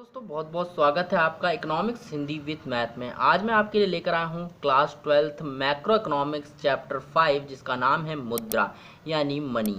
दोस्तों बहुत बहुत स्वागत है आपका इकोनॉमिक्स हिंदी विथ मैथ में। आज मैं आपके लिए लेकर आया हूँ class 12th macro economics chapter 5 जिसका नाम है मुद्रा यानी मनी।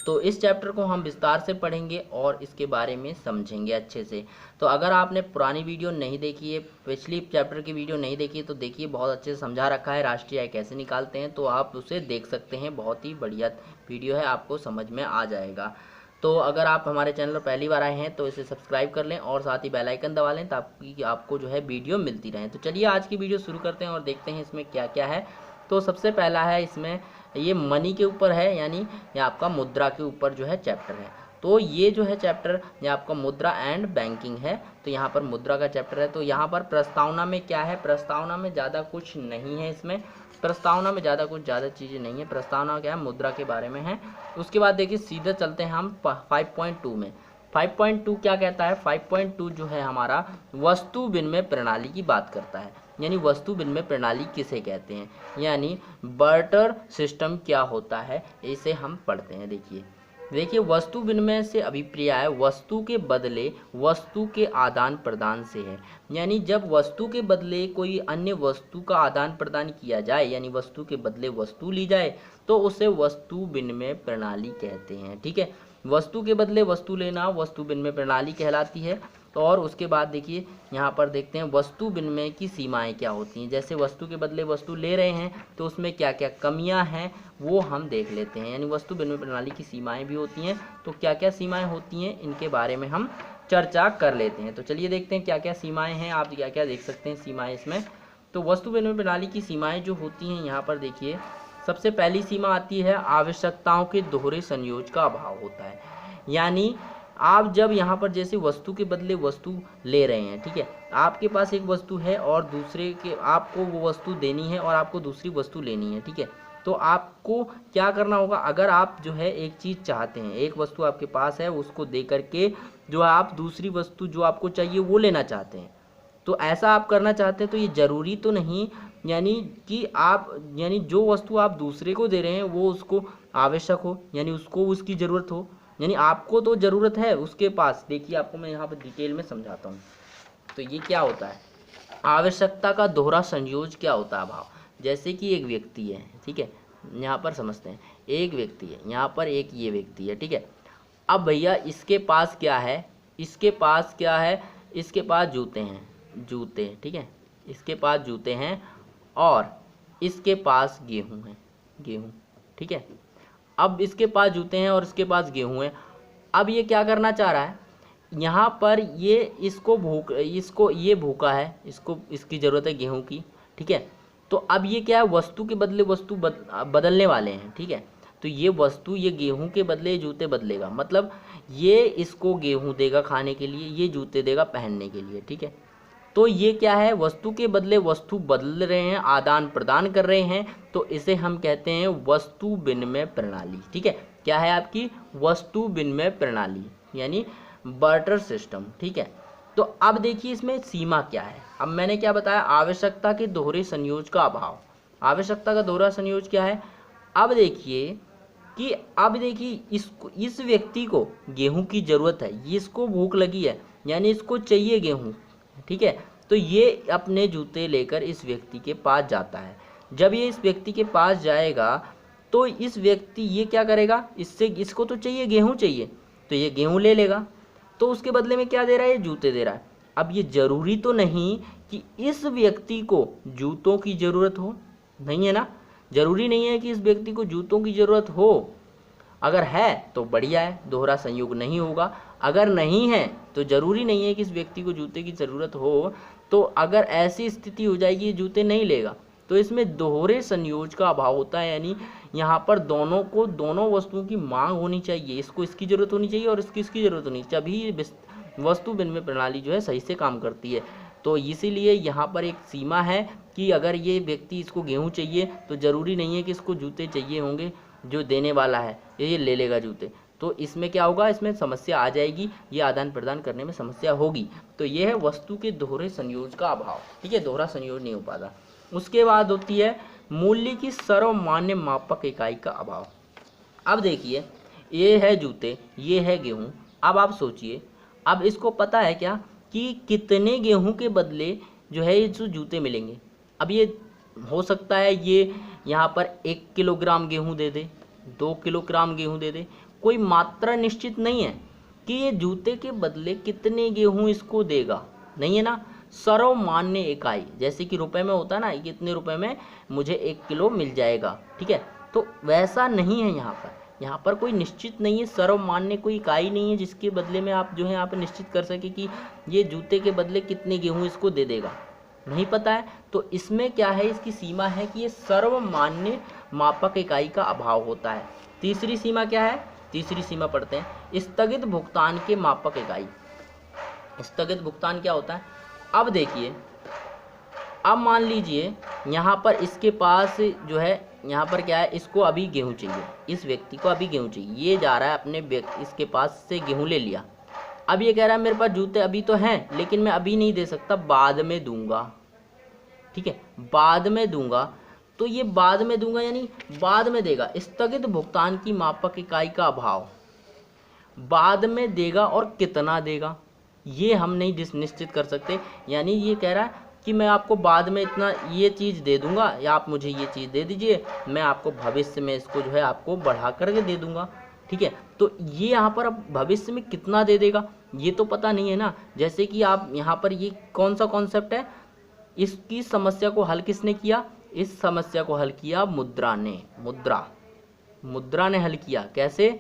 तो इस चैप्टर को हम विस्तार से पढ़ेंगे और इसके बारे में समझेंगे अच्छे से। तो अगर आपने पुरानी वीडियो नहीं देखी है, पिछली चैप्टर की वीडियो नहीं देखी है तो देखिए, बहुत अच्छे से समझा रखा है राष्ट्रीय आय कैसे निकालते हैं, तो आप उसे देख सकते हैं। बहुत ही बढ़िया वीडियो है, आपको समझ में आ जाएगा। तो अगर आप हमारे चैनल पर पहली बार आए हैं तो इसे सब्सक्राइब कर लें और साथ ही बेल आइकन दबा लें ताकि आपको जो है वीडियो मिलती रहे। तो चलिए आज की वीडियो शुरू करते हैं और देखते हैं इसमें क्या क्या है। तो सबसे पहला है इसमें ये मनी के ऊपर है, यानी ये आपका मुद्रा के ऊपर जो है चैप्टर है। तो ये जो है चैप्टर ये आपका मुद्रा एंड बैंकिंग है। तो यहाँ पर मुद्रा का चैप्टर है। तो यहाँ पर प्रस्तावना में क्या है, प्रस्तावना में ज़्यादा कुछ नहीं है। इसमें प्रस्तावना में ज़्यादा चीज़ें नहीं है। प्रस्तावना क्या है, मुद्रा के बारे में है। उसके बाद देखिए सीधे चलते हैं हम 5.2 में। 5.2 क्या कहता है, 5.2 जो है हमारा वस्तु विनिमय प्रणाली की बात करता है। यानी वस्तु विनिमय प्रणाली किसे कहते हैं, यानी बार्टर सिस्टम क्या होता है, इसे हम पढ़ते हैं। देखिए वस्तु विनिमय से अभिप्राय वस्तु के बदले वस्तु के आदान प्रदान से है। यानी जब वस्तु के बदले कोई अन्य वस्तु का आदान प्रदान किया जाए, यानी वस्तु के बदले वस्तु ली जाए, तो उसे वस्तु विनिमय प्रणाली कहते हैं। ठीक है, वस्तु के बदले वस्तु लेना वस्तु विनिमय प्रणाली कहलाती है। तो और उसके बाद देखिए यहाँ पर देखते हैं वस्तु विनिमय की सीमाएं क्या होती हैं। जैसे वस्तु के बदले वस्तु ले रहे हैं तो उसमें क्या क्या कमियां हैं वो हम देख लेते हैं। यानी वस्तु विनिमय प्रणाली की सीमाएं भी होती हैं, तो क्या क्या सीमाएं होती हैं इनके बारे में हम चर्चा कर लेते हैं। तो चलिए देखते हैं क्या क्या सीमाएँ हैं, आप क्या क्या देख सकते हैं सीमाएँ इसमें। तो वस्तु विनिमय प्रणाली की सीमाएँ जो होती हैं यहाँ पर देखिए, सबसे पहली सीमा आती है आवश्यकताओं के दोहरे संयोज का अभाव होता है। यानी आप जब यहाँ पर जैसे वस्तु के बदले वस्तु ले रहे हैं, ठीक है, आपके पास एक वस्तु है और दूसरे के आपको वो वस्तु देनी है और आपको दूसरी वस्तु लेनी है। ठीक है, तो आपको क्या करना होगा, अगर आप जो है एक चीज़ चाहते हैं, एक वस्तु आपके पास है, उसको दे करके जो आप दूसरी वस्तु जो आपको चाहिए वो लेना चाहते हैं, तो ऐसा आप करना चाहते हैं, तो ये ज़रूरी तो नहीं यानी कि आप यानी जो वस्तु आप दूसरे को दे रहे हैं वो उसको आवश्यक हो, यानी उसको उसकी ज़रूरत हो। यानी आपको तो ज़रूरत है उसके पास। देखिए आपको मैं यहाँ पर डिटेल में समझाता हूँ। तो ये क्या होता है, आवश्यकता का दोहरा संयोज क्या होता है, अभाव। जैसे कि एक व्यक्ति है, ठीक है, यहाँ पर समझते हैं, एक व्यक्ति है, यहाँ पर एक ये व्यक्ति है, ठीक है। अब भैया इसके पास क्या है, इसके पास क्या है, इसके पास जूते हैं, जूते, ठीक है, इसके पास जूते हैं और इसके पास गेहूँ है, गेहूँ, ठीक है। अब इसके पास जूते हैं और इसके पास गेहूँ है। अब ये क्या करना चाह रहा है, यहाँ पर ये इसको ये भूखा है, इसको इसकी ज़रूरत है गेहूँ की, ठीक है। तो अब ये क्या है, वस्तु के बदले वस्तु बदलने वाले हैं, ठीक है। तो ये वस्तु ये गेहूँ के बदले जूते बदलेगा, मतलब ये इसको गेहूँ देगा खाने के लिए, ये जूते देगा पहनने के लिए, ठीक है। तो ये क्या है, वस्तु के बदले वस्तु बदल रहे हैं, आदान प्रदान कर रहे हैं, तो इसे हम कहते हैं वस्तु विनिमय प्रणाली। ठीक है, क्या है आपकी वस्तु विनिमय प्रणाली यानी बार्टर सिस्टम। ठीक है, तो अब देखिए इसमें सीमा क्या है। अब मैंने क्या बताया, आवश्यकता के दोहरे संयोज का अभाव। आवश्यकता का दोहरा संयोज क्या है, अब देखिए इस व्यक्ति को गेहूं की ज़रूरत है, इसको भूख लगी है, यानी इसको चाहिए गेहूं, ठीक है। तो ये अपने जूते लेकर इस व्यक्ति के पास जाता है। जब ये इस व्यक्ति के पास जाएगा तो इस व्यक्ति ये क्या करेगा, इसको तो चाहिए गेहूं चाहिए, तो ये गेहूं ले लेगा, तो उसके बदले में क्या दे रहा है, ये जूते दे रहा है। अब ये ज़रूरी तो नहीं कि इस व्यक्ति को जूतों की ज़रूरत हो, नहीं है ना, ज़रूरी नहीं है कि इस व्यक्ति को जूतों की ज़रूरत हो। अगर है तो बढ़िया है, दोहरा संयोग नहीं होगा। अगर नहीं है तो ज़रूरी नहीं है कि इस व्यक्ति को जूते की ज़रूरत हो। तो अगर ऐसी स्थिति हो जाएगी ये जूते नहीं लेगा, तो इसमें दोहरे संयोज का अभाव होता है। यानी यहाँ पर दोनों वस्तुओं की मांग होनी चाहिए, इसको इसकी ज़रूरत होनी चाहिए और इसकी ज़रूरत होनी चाहिए, तभी वस्तु विनिमय प्रणाली जो है सही से काम करती है। तो इसीलिए यहाँ पर एक सीमा है कि अगर ये व्यक्ति इसको गेहूँ चाहिए तो ज़रूरी नहीं है कि इसको जूते चाहिए होंगे, जो देने वाला है ये ले लेगा जूते। तो इसमें क्या होगा, इसमें समस्या आ जाएगी, ये आदान प्रदान करने में समस्या होगी। तो ये है वस्तु के दोहरे संयोज का अभाव, ठीक है, दोहरा संयोज नहीं हो पाता। उसके बाद होती है मूल्य की सर्वमान्य मापक इकाई का अभाव। अब देखिए ये है जूते, ये है गेहूँ। अब आप सोचिए, अब इसको पता है क्या कि कितने गेहूं के बदले जो है ये जो जूते मिलेंगे। अब ये हो सकता है ये यहाँ पर 1 किलोग्राम गेहूं दे दे, 2 किलोग्राम गेहूं दे दे, कोई मात्रा निश्चित नहीं है कि ये जूते के बदले कितने गेहूं इसको देगा, नहीं है ना। सर्वमान्य इकाई, जैसे कि रुपए में होता है ना, कितने रुपए में मुझे 1 किलो मिल जाएगा, ठीक है, तो वैसा नहीं है यहाँ पर कोई निश्चित नहीं है, सर्वमान्य कोई इकाई नहीं है जिसके बदले में आप जो है यहाँ पर निश्चित कर सके कि ये जूते के बदले कितने गेहूं इसको दे देगा, नहीं पता है। तो इसमें क्या है, इसकी सीमा है कि ये सर्वमान्य मापक इकाई का अभाव होता है। तीसरी सीमा क्या है, तीसरी सीमा पढ़ते हैं, स्थगित भुगतान के मापक इकाई। स्थगित भुगतान क्या होता है, अब देखिए, अब मान लीजिए यहाँ पर इसके पास जो है, यहाँ पर क्या है, इसको अभी गेहूं चाहिए, इस व्यक्ति को अभी गेहूं चाहिए, ये जा रहा है अपने इसके पास से गेहूं ले लिया। अब ये कह रहा है मेरे पास जूते अभी तो हैं लेकिन मैं अभी नहीं दे सकता, बाद में दूंगा, ठीक है, बाद में दूंगा। तो ये बाद में दूंगा यानी बाद में देगा, स्थगित भुगतान की मापक इकाई का अभाव, बाद में देगा और कितना देगा ये हम नहीं निश्चित कर सकते। यानी ये कह रहा है कि मैं आपको बाद में इतना ये चीज़ दे दूंगा, या आप मुझे ये चीज़ दे दीजिए, मैं आपको भविष्य में इसको जो है आपको बढ़ा करके दे दूंगा, ठीक है। तो ये यहाँ पर अब भविष्य में कितना दे देगा ये तो पता नहीं है ना। जैसे कि आप यहाँ पर, ये कौन सा कॉन्सेप्ट है, इसकी समस्या को हल किसने किया, इस समस्या को हल किया मुद्रा ने, मुद्रा ने हल किया। कैसे,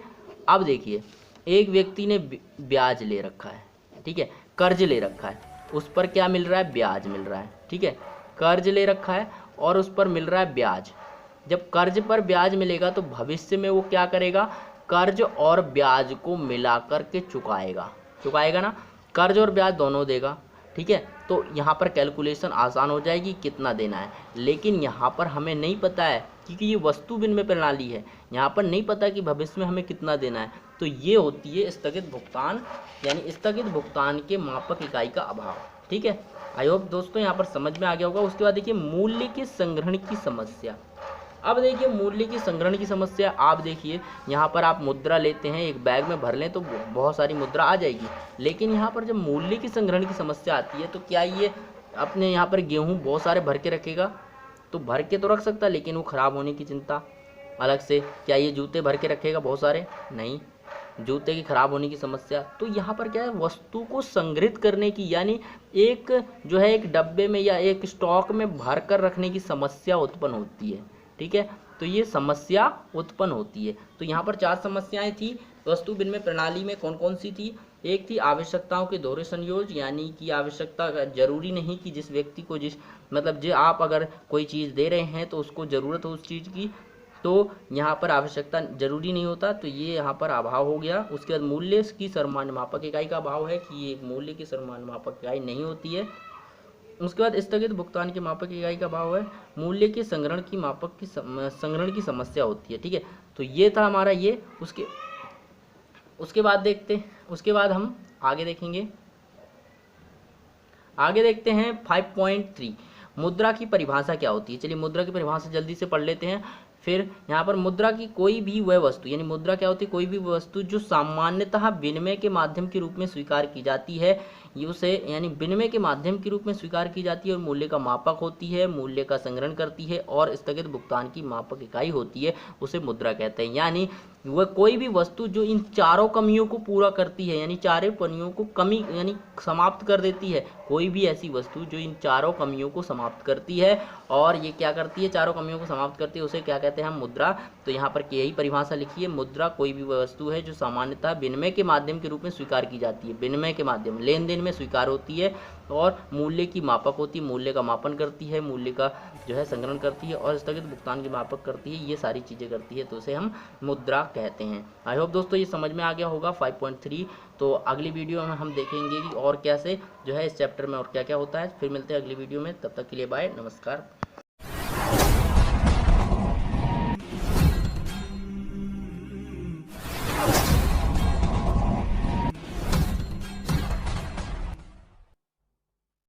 अब देखिए, एक व्यक्ति ने ब्याज ले रखा है, ठीक है, कर्ज ले रखा है, उस पर क्या मिल रहा है, ब्याज मिल रहा है, ठीक है, कर्ज ले रखा है और उस पर मिल रहा है ब्याज। जब कर्ज पर ब्याज मिलेगा तो भविष्य में वो क्या करेगा, कर्ज और ब्याज को मिला करके चुकाएगा ना, कर्ज और ब्याज दोनों देगा, ठीक है। तो यहाँ पर कैलकुलेशन आसान हो जाएगी कितना देना है। लेकिन यहाँ पर हमें नहीं पता है क्योंकि ये वस्तु विनिमय प्रणाली है, यहाँ पर नहीं पता कि भविष्य में हमें कितना देना है। तो ये होती है स्थगित भुगतान, यानी स्थगित भुगतान के मापक इकाई का अभाव, ठीक है। आई होप दोस्तों यहाँ पर समझ में आ गया होगा। उसके बाद देखिए मूल्य के संग्रहण की समस्या। अब देखिए मूल्य की संग्रहण की समस्या, आप देखिए यहाँ पर आप मुद्रा लेते हैं, एक बैग में भर लें तो बहुत सारी मुद्रा आ जाएगी, लेकिन यहाँ पर जब मूल्य की संग्रहण की समस्या आती है तो क्या ये अपने यहाँ पर गेहूँ बहुत सारे भर के रखेगा, तो भर के तो रख सकता, लेकिन वो ख़राब होने की चिंता अलग से। क्या ये जूते भर के रखेगा बहुत सारे, नहीं, जूते की ख़राब होने की समस्या। तो यहाँ पर क्या है, वस्तु को संग्रहित करने की, यानी एक जो है एक डब्बे में या एक स्टॉक में भर कर रखने की समस्या उत्पन्न होती है, ठीक है। तो ये समस्या उत्पन्न होती है। तो यहाँ पर 4 समस्याएं थी वस्तु विनिमय प्रणाली में। कौन कौन सी थी, एक थी आवश्यकताओं के दोहरे संयोज, यानी कि आवश्यकता जरूरी नहीं कि जिस व्यक्ति को मतलब जो आप अगर कोई चीज़ दे रहे हैं तो उसको ज़रूरत हो उस चीज़ की, तो यहाँ पर आवश्यकता जरूरी नहीं होता, तो ये यहाँ पर अभाव हो गया। उसके बाद मूल्य की सर्वमान्य मापक इकाई का अभाव है कि ये मूल्य की सर्वमान्य मापक इकाई नहीं होती है। उसके बाद स्थगित भुगतान के मापक इकाई का अभाव है, मूल्य के संग्रहण की मापक की संग्रहण की समस्या होती है, ठीक है। तो ये था हमारा ये। उसके बाद देखते, उसके बाद हम आगे देखेंगे, आगे देखते हैं 5.3 मुद्रा की परिभाषा क्या होती है। चलिए मुद्रा की परिभाषा जल्दी से पढ़ लेते हैं। फिर यहाँ पर मुद्रा की कोई भी वह वस्तु, यानी मुद्रा क्या होती है, कोई भी वस्तु जो सामान्यतः विनिमय के माध्यम के रूप में स्वीकार की जाती है, उसे यानी विनिमय के माध्यम के रूप में स्वीकार की जाती है और मूल्य का मापक होती है, मूल्य का संग्रहण करती है और स्थगित भुगतान की मापक इकाई होती है, उसे मुद्रा कहते हैं। यानी वह कोई भी वस्तु जो इन चारों कमियों को पूरा करती है, यानी चारों कमियों को यानी समाप्त कर देती है, कोई भी ऐसी वस्तु जो इन चारों कमियों को समाप्त करती है और ये क्या करती है, चारों कमियों को समाप्त करती है, उसे क्या कहते हैं हम, मुद्रा। तो यहाँ पर यही परिभाषा लिखिए, मुद्रा कोई भी वस्तु है जो सामान्यतः विनिमय के माध्यम के रूप में स्वीकार की जाती है, विनिमय के माध्यम लेन देन में स्वीकार होती है और मूल्य की मापक होती है, मूल्य का मापन करती है, मूल्य का जो है संग्रहण करती है और स्थगित भुगतान की मापक करती है, ये सारी चीज़ें करती है, तो उसे हम मुद्रा कहते हैं। आई होप दोस्तों ये समझ में आ गया होगा 5.3। तो अगली वीडियो में हम देखेंगे कि और कैसे जो है इस चैप्टर में और क्या क्या होता है। फिर मिलते हैं अगली वीडियो में, तब तक के लिए बाय, नमस्कार।